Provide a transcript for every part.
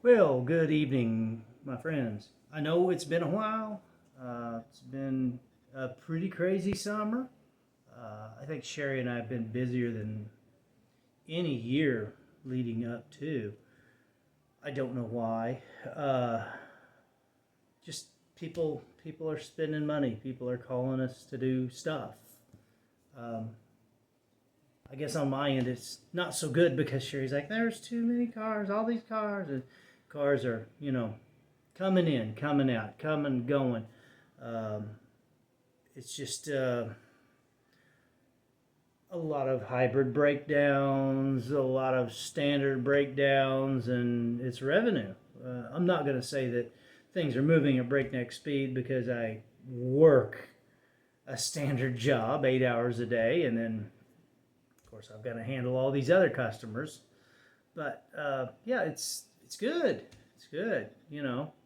Well, good evening, my friends. I know it's been a while. It's been a pretty crazy summer. I think Sherry and I have been busier than any year leading up to. I don't know why. Uh, just people are spending money. People are calling us to do stuff. Um, I guess on my end it's not so good because Sherry's like, "There's too many cars. All these cars and cars are coming in, coming out, coming, going. Um, it's just a lot of hybrid breakdowns, a lot of standard breakdowns, and it's revenue. I'm not going to say that things are moving at breakneck speed because I work a standard job 8 hours a day, and then of course I've got to handle all these other customers. But yeah, it's good. It's good.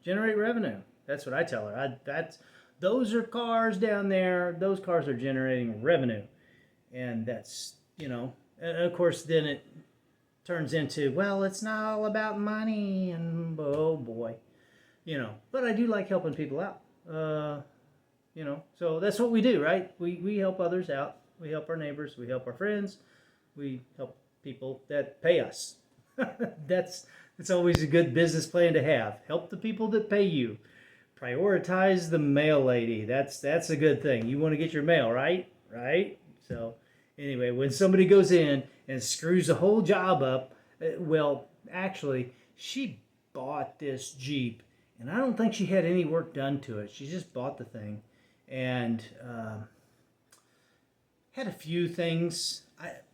Generate revenue. That's what I tell her. That's those are cars down there. Those cars are generating revenue, and that's And of course, then it turns into, well, it's not all about money, and oh boy, But I do like helping people out. So that's what we do, right? We help others out. We help our neighbors. We help our friends. We help people that pay us. that's that's always a good business plan to have. Help the people that pay you. Prioritize the mail lady. That's a good thing. You want to get your mail, right? Right? So anyway, when somebody goes in and screws the whole job up, well, actually, she bought this Jeep, and I don't think she had any work done to it. She just bought the thing, and had a few things,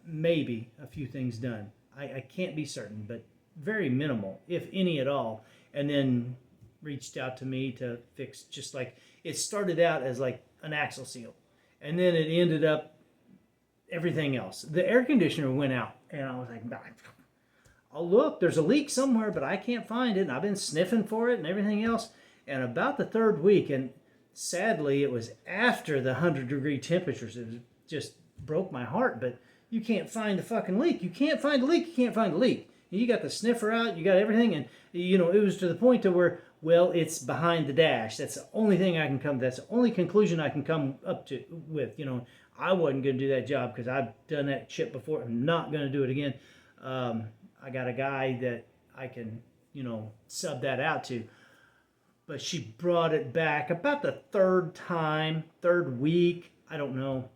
maybe a few things done. I can't be certain, but very minimal, if any at all. And then reached out to me to fix, just like it started out as like an axle seal, and then it ended up everything else. The air conditioner went out, and I was like, nah, oh look, there's a leak somewhere, but I can't find it. And I've been sniffing for it and everything else. And about the third week, and sadly, it was after the 100-degree temperatures. It was just broke my heart. But you can't find the fucking leak. You can't find the leak. You can't find the leak. You got the sniffer out. You got everything, and it was to the point to where, well, it's behind the dash. That's the only thing I can come. That's the only conclusion I can come up to with. I wasn't going to do that job because I've done that shit before. I'm not going to do it again. I got a guy that I can, sub that out to. But she brought it back about the third week. I don't know.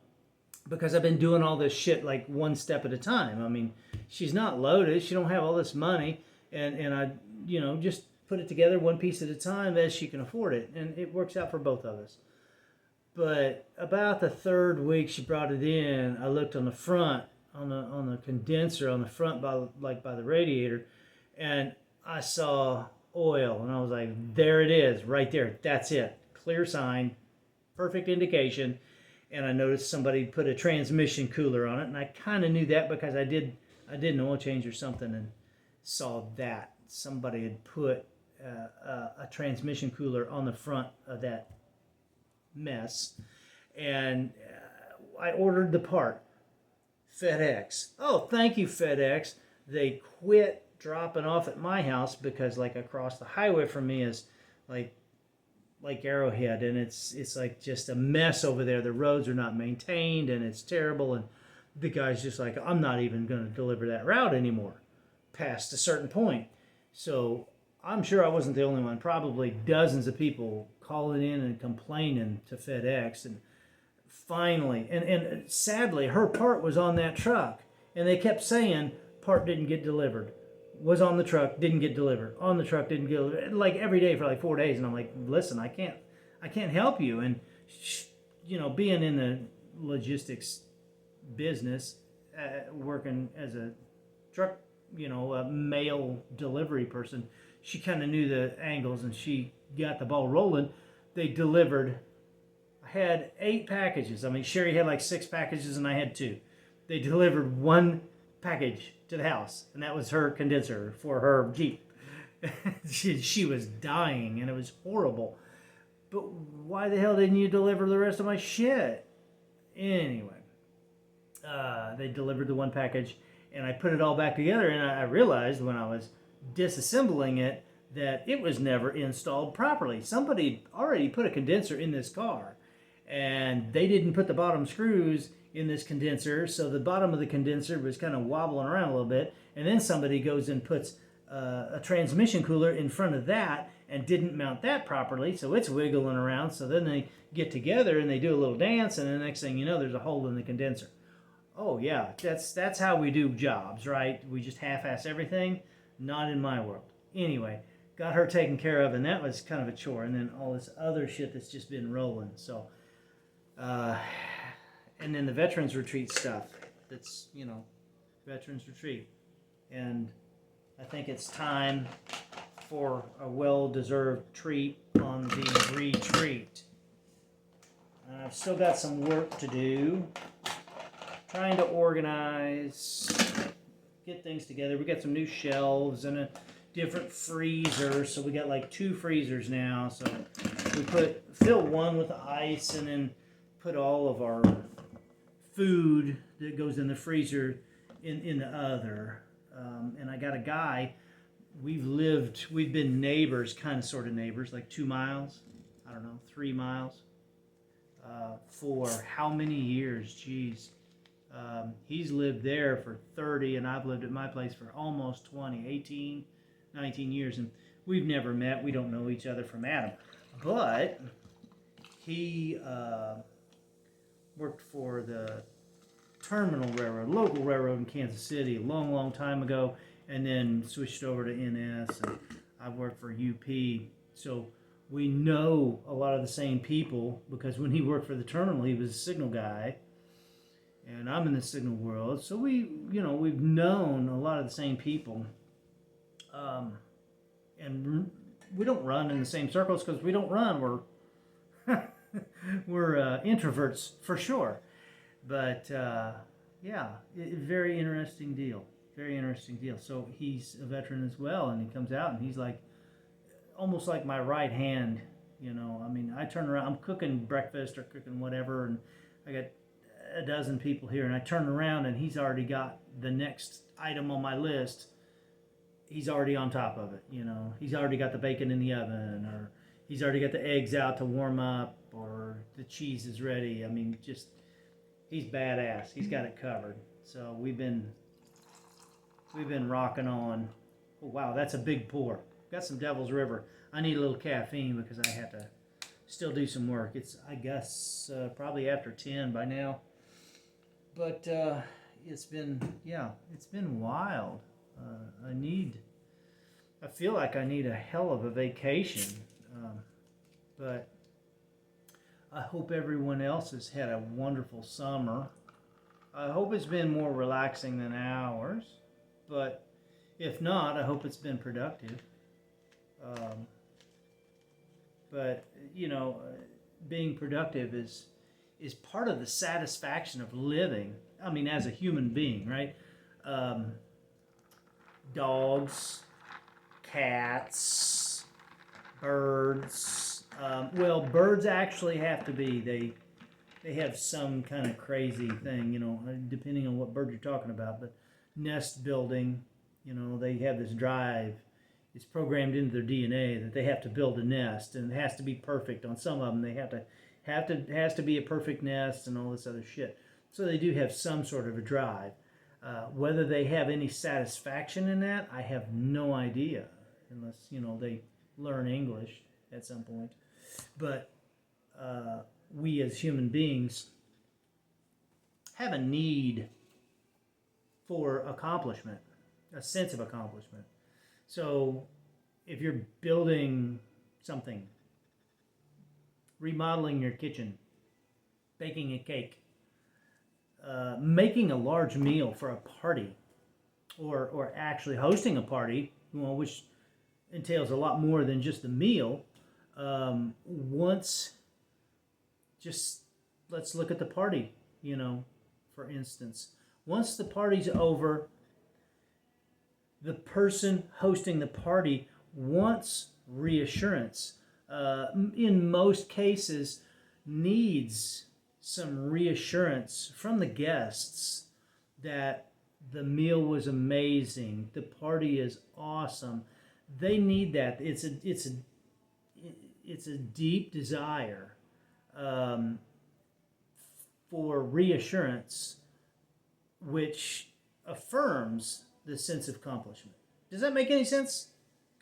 Because I've been doing all this shit like one step at a time. I mean, she's not loaded. She don't have all this money. And I, just put it together one piece at a time as she can afford it. And it works out for both of us. But about the third week she brought it in, I looked on the front, on the condenser on the front by the radiator, and I saw oil, and I was like, there it is, right there. That's it. Clear sign, perfect indication. And I noticed somebody put a transmission cooler on it, and I kind of knew that because I did an oil change or something, and saw that somebody had put a transmission cooler on the front of that mess. And I ordered the part. FedEx. Oh, thank you, FedEx. They quit dropping off at my house because, like, across the highway from me is like Arrowhead, and it's like just a mess over there. The roads are not maintained, and it's terrible. And the guy's just like, I'm not even going to deliver that route anymore past a certain point. So I'm sure I wasn't the only one. Probably dozens of people calling in and complaining to FedEx. And finally, and sadly, her part was on that truck, and they kept saying part didn't get delivered, was on the truck, didn't get delivered, on the truck, didn't get delivered, like every day for like 4 days. And I'm like, listen, I can't help you. And being in the logistics business, working as a truck, a mail delivery person, she kind of knew the angles, and she got the ball rolling. They delivered. I had 8 packages. I mean, Sherry had like 6 packages, and I had 2. They delivered 1 package to the house, and that was her condenser for her Jeep. she was dying, and it was horrible. But why the hell didn't you deliver the rest of my shit? Anyway, they delivered the 1 package, and I put it all back together, and I realized when I was disassembling it that it was never installed properly. Somebody already put a condenser in this car, and they didn't put the bottom screws in this condenser, so the bottom of the condenser was kind of wobbling around a little bit, and then somebody goes and puts a transmission cooler in front of that and didn't mount that properly, so it's wiggling around. So then they get together and they do a little dance, and the next thing you know, there's a hole in the condenser. Oh yeah, that's how we do jobs, right? We just half-ass everything. Not in my world. Anyway, got her taken care of, and that was kind of a chore. And then all this other shit that's just been rolling. So, and then the Veterans Retreat stuff. That's, Veterans Retreat. And I think it's time for a well-deserved treat on the retreat. I've still got some work to do. Trying to organize, get things together. We got some new shelves and a different freezer. So we got like 2 freezers now. So we fill one with ice and then put all of our food that goes in the freezer in the other. And I got a guy, we've been neighbors, kind of sort of neighbors, like 2 miles, 3 miles, for how many years? Geez. He's lived there for 30, and I've lived at my place for almost 20, 18, 19 years, and we've never met. We don't know each other from Adam. But he worked for the Terminal Railroad, local railroad in Kansas City a long, long time ago, and then switched over to NS, and I've worked for UP. So we know a lot of the same people, because when he worked for the Terminal, he was a signal guy. And I'm in the signal world, so we've known a lot of the same people, and we don't run in the same circles because we don't run. We're introverts for sure, but very interesting deal. Very interesting deal. So he's a veteran as well, and he comes out and he's like almost like my right hand. I turn around, I'm cooking breakfast or cooking whatever, and I got a dozen people here, and I turn around and he's already got the next item on my list. He's already on top of it. He's already got the bacon in the oven, or he's already got the eggs out to warm up, or the cheese is ready. He's badass. He's got it covered. So we've been rocking on. Oh, wow, that's a big pour. Got some Devil's River. I need a little caffeine because I have to still do some work. It's, I guess, probably after 10 by now. But it's been wild. I feel like I need a hell of a vacation. But I hope everyone else has had a wonderful summer. I hope it's been more relaxing than ours. But if not, I hope it's been productive. But being productive is part of the satisfaction of living. As a human being, right? Dogs, cats, birds. Birds actually have to be. They have some kind of crazy thing, depending on what bird you're talking about. But nest building, they have this drive. It's programmed into their DNA that they have to build a nest, and it has to be perfect. On some of them, they has to be a perfect nest and all this other shit. So they do have some sort of a drive. Whether they have any satisfaction in that, I have no idea, unless they learn English at some point. But we as human beings have a need for accomplishment, a sense of accomplishment. So if you're building something, remodeling your kitchen, baking a cake, making a large meal for a party, or actually hosting a party, which entails a lot more than just the meal. Let's look at the party, for instance. Once the party's over, the person hosting the party wants reassurance. In most cases, needs some reassurance from the guests that the meal was amazing, the party is awesome, They need that. It's a deep desire um, for reassurance, which affirms the sense of accomplishment. Does that make any sense?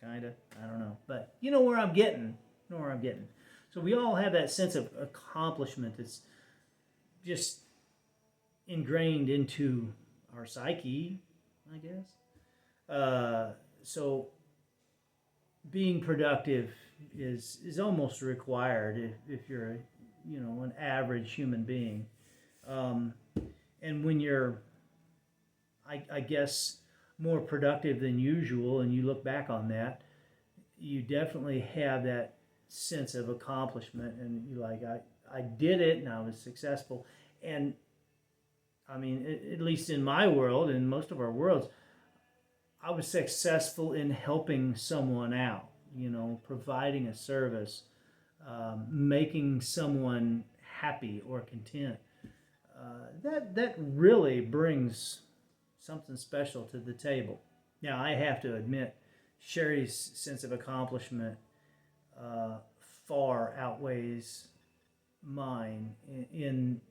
Kinda. I don't know, but you know where I'm getting. You know where I'm getting. So we all have that sense of accomplishment that's just ingrained into our psyche, I guess. So being productive is almost required if you're an average human being. Um, and when you're, I guess, more productive than usual, and you look back on that, you definitely have that sense of accomplishment, and you like, I did it, and I was successful. And I mean, at least in my world, in most of our worlds, I was successful in helping someone out, providing a service, making someone happy or content. That really brings something special to the table. Now, I have to admit, Sherry's sense of accomplishment far outweighs mine in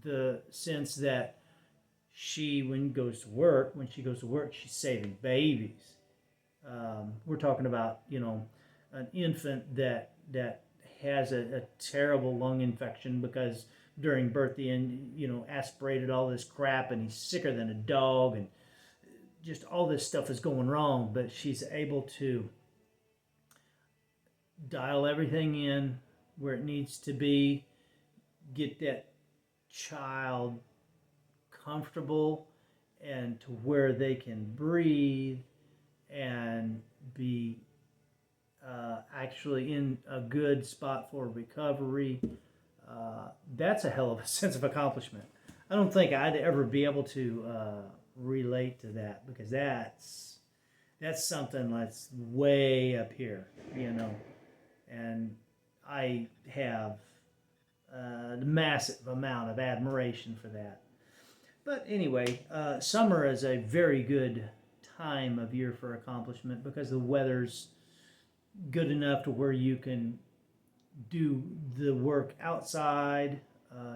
the sense that when she goes to work, she's saving babies. We're talking about, an infant that has a terrible lung infection because during birth the end, aspirated all this crap, and he's sicker than a dog, and just all this stuff is going wrong. But she's able to dial everything in where it needs to be, get that child comfortable and to where they can breathe and be actually in a good spot for recovery. That's a hell of a sense of accomplishment. I don't think I'd ever be able to relate to that, because that's something that's way up here, and I have a massive amount of admiration for that. But anyway, summer is a very good time of year for accomplishment because the weather's good enough to where you can do the work outside.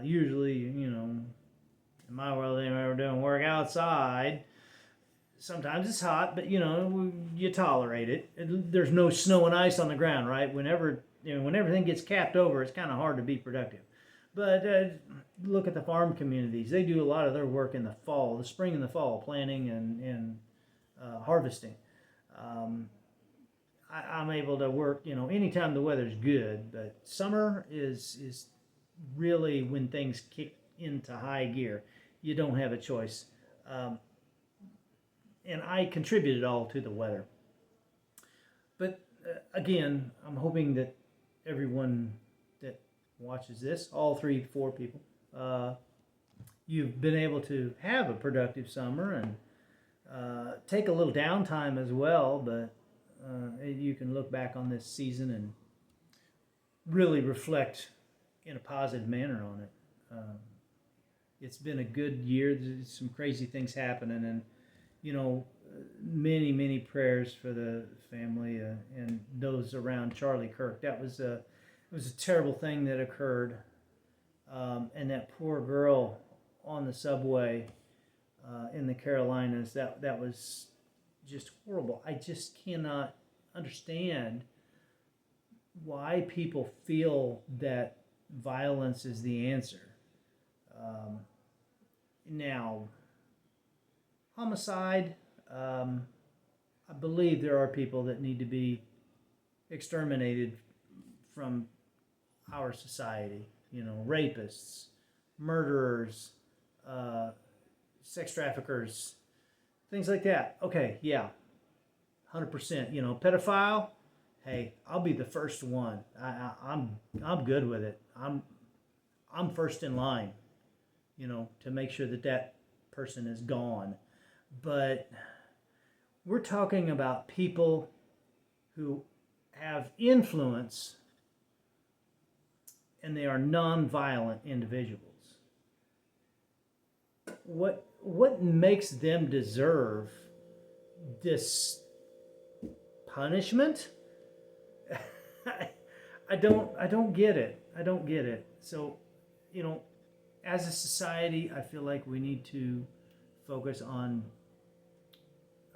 Usually, in my world, I'm ever doing work outside. Sometimes it's hot, but you tolerate it. There's no snow and ice on the ground, right? When everything gets capped over, it's kind of hard to be productive. But look at the farm communities. They do a lot of their work in the fall, the spring and the fall, planting and harvesting. I'm able to work, anytime the weather's good. But summer is really when things kick into high gear. You don't have a choice. And I contribute it all to the weather. But again, I'm hoping that everyone that watches this, all 3-4 people, you've been able to have a productive summer and take a little downtime as well, but you can look back on this season and really reflect in a positive manner on it. It's been a good year. There's some crazy things happening, and many, many prayers for the family and those around Charlie Kirk. It was a terrible thing that occurred, and that poor girl on the subway in the Carolinas. That was just horrible. I just cannot understand why people feel that violence is the answer. Now, homicide, I believe there are people that need to be exterminated from our society. Rapists, murderers, sex traffickers, things like that. Okay, yeah, 100%. Pedophile. Hey, I'll be the first one. I'm good with it. I'm first in line. To make sure that person is gone. But we're talking about people who have influence, and they are non-violent individuals. What makes them deserve this punishment. I don't get it. I don't get it. So, you know, as a society, I feel like we need to focus on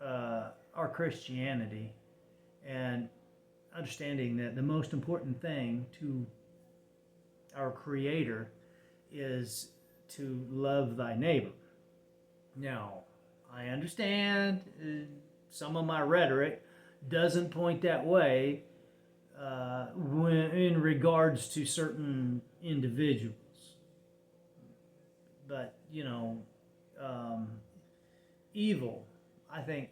our Christianity and understanding that the most important thing to our Creator is to love thy neighbor. Now, I understand some of my rhetoric doesn't point that way when in regards to certain individuals. But, you know, evil, I think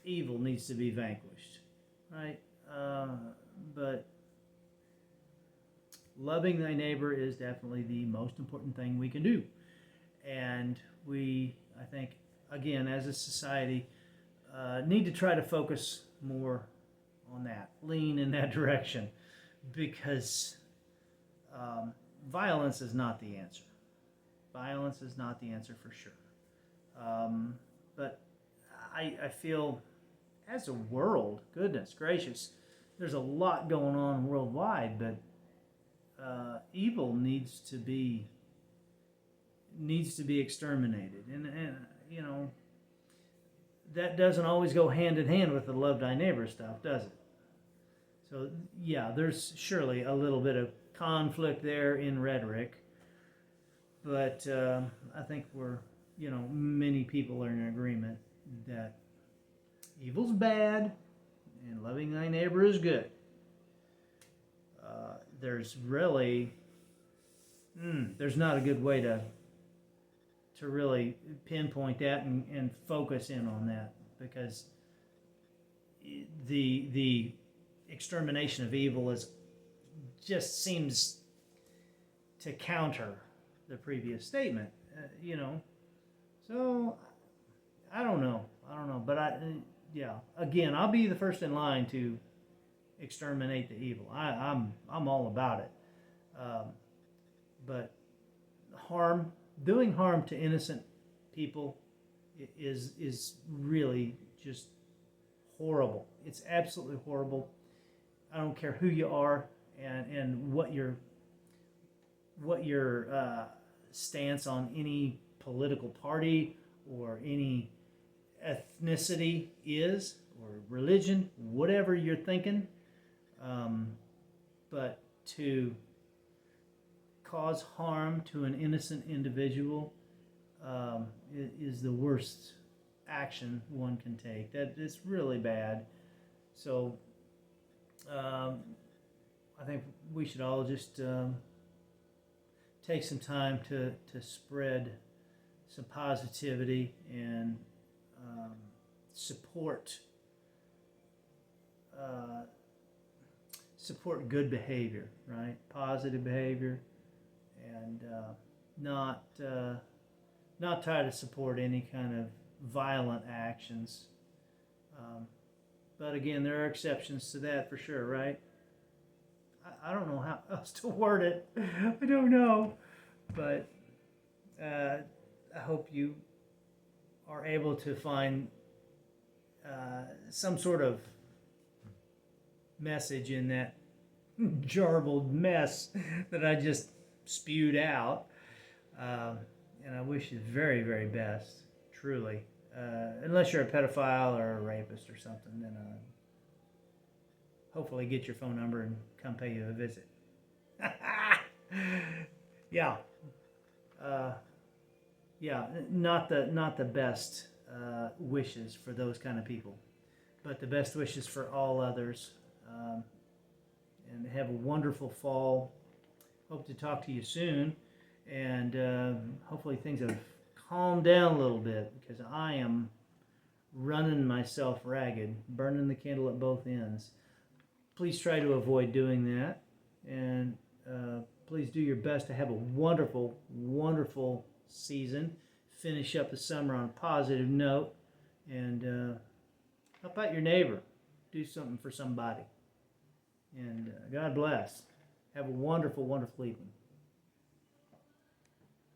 evil needs to be vanquished, right? But loving thy neighbor is definitely the most important thing we can do. And we, I think, again, as a society, need to try to focus more on that, lean in that direction, because violence is not the answer. Violence is not the answer for sure. But I feel as a world, goodness gracious, there's a lot going on worldwide, but evil needs to be exterminated, and you know that doesn't always go hand in hand with the love thy neighbor stuff, does it? So yeah, there's surely a little bit of conflict there in rhetoric, but I think many people are in agreement that evil's bad and loving thy neighbor is good. There's really there's not a good way to really pinpoint that and focus in on that, because the extermination of evil just seems to counter the previous statement, So I don't know, but again, I'll be the first in line to exterminate the evil. I'm all about it, but doing harm to innocent people is really just horrible. It's absolutely horrible. I don't care who you are and what your stance on any political party or any ethnicity is, or religion, whatever you're thinking, but to cause harm to an innocent individual is the worst action one can take. That is really bad. So I think we should all just take some time to spread some positivity and support good behavior, right? Positive behavior, and not try to support any kind of violent actions. But again, there are exceptions to that for sure, right? I don't know how else to word it. I don't know, but I hope you are able to find some sort of message in that jarbled mess that I just spewed out. And I wish you the very, very best, truly. Unless you're a pedophile or a rapist or something, then hopefully get your phone number and come pay you a visit. Yeah. Not the best wishes for those kind of people, but the best wishes for all others. And have a wonderful fall. Hope to talk to you soon, and hopefully things have calmed down a little bit, because I am running myself ragged, burning the candle at both ends. Please try to avoid doing that, and please do your best to have a wonderful, wonderful season. Finish up the summer on a positive note, and help out your neighbor. Do something for somebody. And God bless. Have a wonderful, wonderful evening.